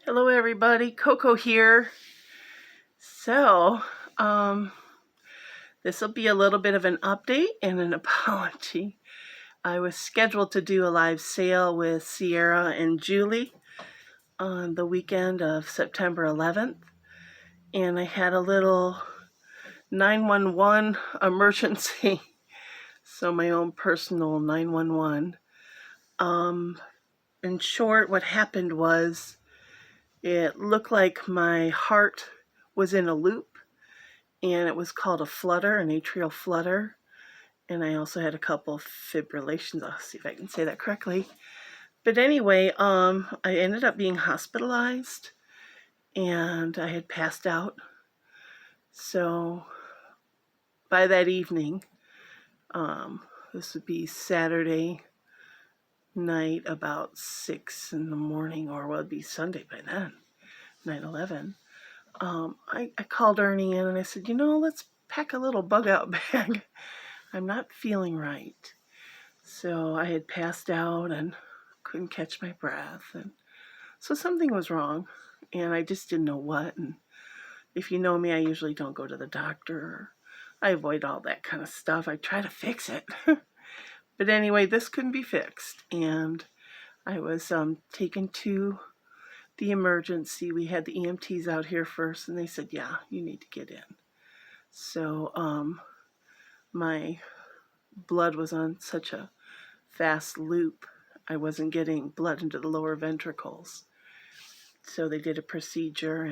Hello everybody, Coco here. So, um, this will be a little bit of an update and an apology. I was scheduled to do a live sale with Sierra and Julie on the weekend of September 11th, and I had a little 911 emergency, so my own personal 911. In short, what happened was it looked like my heart was in a loop, and it was called a flutter, an atrial flutter. And I also had a couple of fibrillations. I'll see if I can say that correctly. But anyway, I ended up being hospitalized, and I had passed out. So by that evening, this would be Saturday night, about 6 in the morning, or well, it'd be Sunday by then, 9/11. I called Ernie in and I said, let's pack a little bug out bag. I'm not feeling right. So I had passed out and couldn't catch my breath. And so something was wrong, and I just didn't know what. And if you know me, I usually don't go to the doctor. I avoid all that kind of stuff. I try to fix it. But anyway, this couldn't be fixed. And I was taken to the emergency. We had the EMTs out here first, and they said, yeah, you need to get in. So my blood was on such a fast loop, I wasn't getting blood into the lower ventricles. So they did a procedure,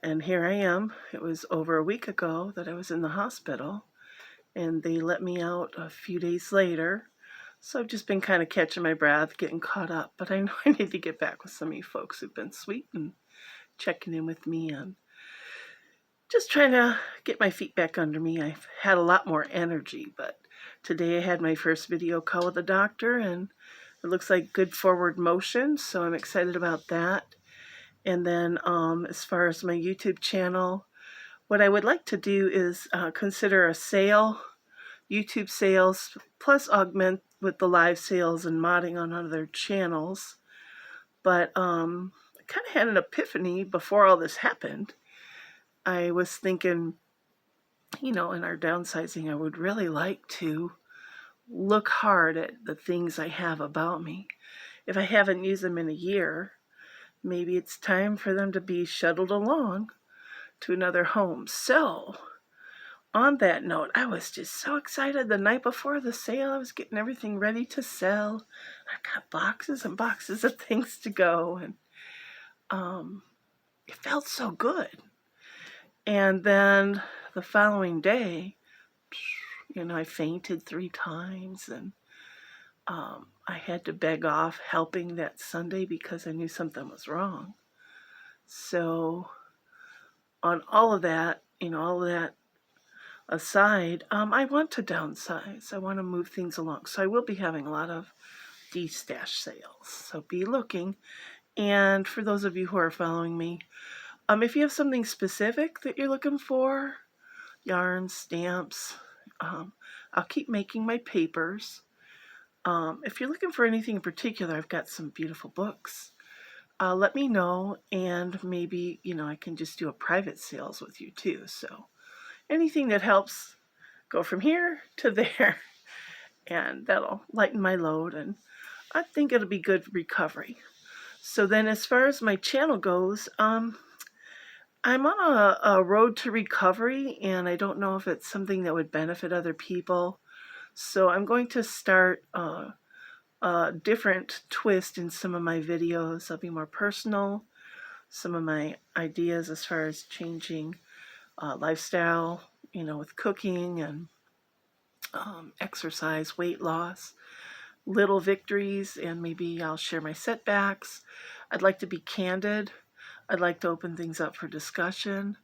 and here I am. It was over a week ago that I was in the hospital, and they let me out a few days later. So I've just been kind of catching my breath, getting caught up. But I know I need to get back with some of you folks who've been sweet and checking in with me and just trying to get my feet back under me. I've had a lot more energy, but today I had my first video call with the doctor, and it looks like good forward motion, so I'm excited about that. And then as far as my YouTube channel, what I would like to do is consider a sale, YouTube sales, plus augment with the live sales and modding on other channels. But I kind of had an epiphany before all this happened. I was thinking, in our downsizing, I would really like to look hard at the things I have about me. If I haven't used them in a year, maybe it's time for them to be shuttled along to another home. So, on that note, I was just so excited the night before the sale. I was getting everything ready to sell. I got boxes and boxes of things to go, and it felt so good. And then the following day, I fainted 3 times, and I had to beg off helping that Sunday because I knew something was wrong. So on all of that, aside, I want to downsize. I want to move things along. So I will be having a lot of de-stash sales. So be looking. And for those of you who are following me, if you have something specific that you're looking for, yarns, stamps, I'll keep making my papers. If you're looking for anything in particular, I've got some beautiful books. Let me know, and maybe, I can just do a private sales with you too. So anything that helps go from here to there, and that'll lighten my load, and I think it'll be good recovery. So then as far as my channel goes, I'm on a road to recovery, and I don't know if it's something that would benefit other people. So I'm going to start a different twist in some of my videos. I'll be more personal. Some of my ideas as far as changing lifestyle, with cooking and exercise, weight loss, little victories, and maybe I'll share my setbacks. I'd like to be candid. I'd like to open things up for discussion.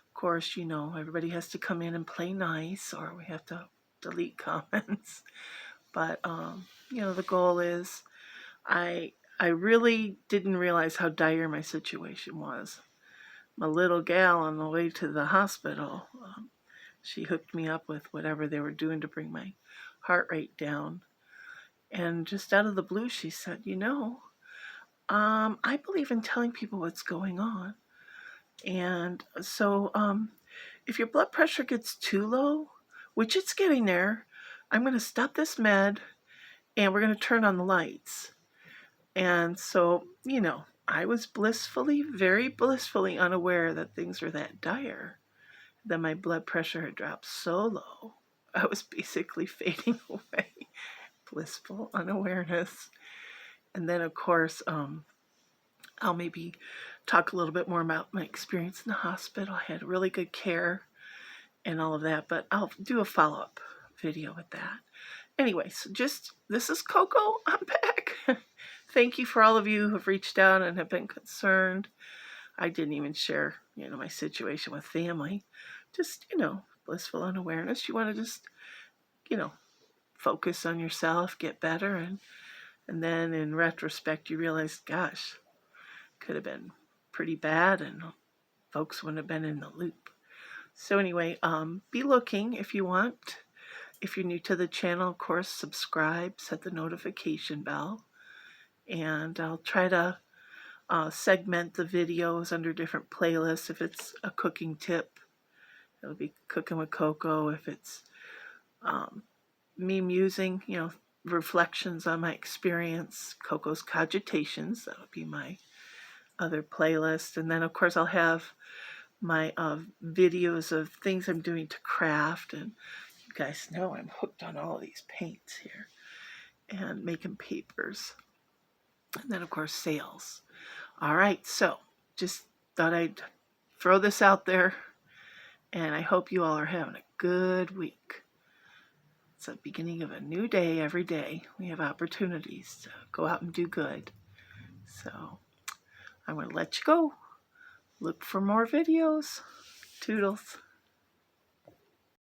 Of course, everybody has to come in and play nice, or we have to delete comments. But, the goal is I really didn't realize how dire my situation was. My little gal on the way to the hospital, she hooked me up with whatever they were doing to bring my heart rate down. And just out of the blue, she said, I believe in telling people what's going on. And so if your blood pressure gets too low, which it's getting there, I'm going to stop this med and we're going to turn on the lights. And so, I was very blissfully unaware that things were that dire, that my blood pressure had dropped so low. I was basically fading away. Blissful unawareness. And then, of course, I'll maybe talk a little bit more about my experience in the hospital. I had really good care and all of that, but I'll do a follow-up video with that. Anyway, so this is Coco. I'm back. Thank you for all of you who have reached out and have been concerned. I didn't even share, my situation with family. Just, blissful unawareness. You want to just, focus on yourself, get better, and then in retrospect you realize, gosh, could have been pretty bad and folks wouldn't have been in the loop. So anyway, be looking if you want. If you're new to the channel, of course, subscribe, set the notification bell, and I'll try to segment the videos under different playlists. If it's a cooking tip, it'll be Cooking with Coco. If it's me musing, reflections on my experience, Coco's Cogitations, that would be my other playlist. And then, of course, I'll have my videos of things I'm doing to craft. And you guys know I'm hooked on all these paints here and making papers. And then, of course, sales. All right, so just thought I'd throw this out there, and I hope you all are having a good week. It's the beginning of a new day every day. We have opportunities to go out and do good. So I'm going to let you go. Look for more videos. Toodles.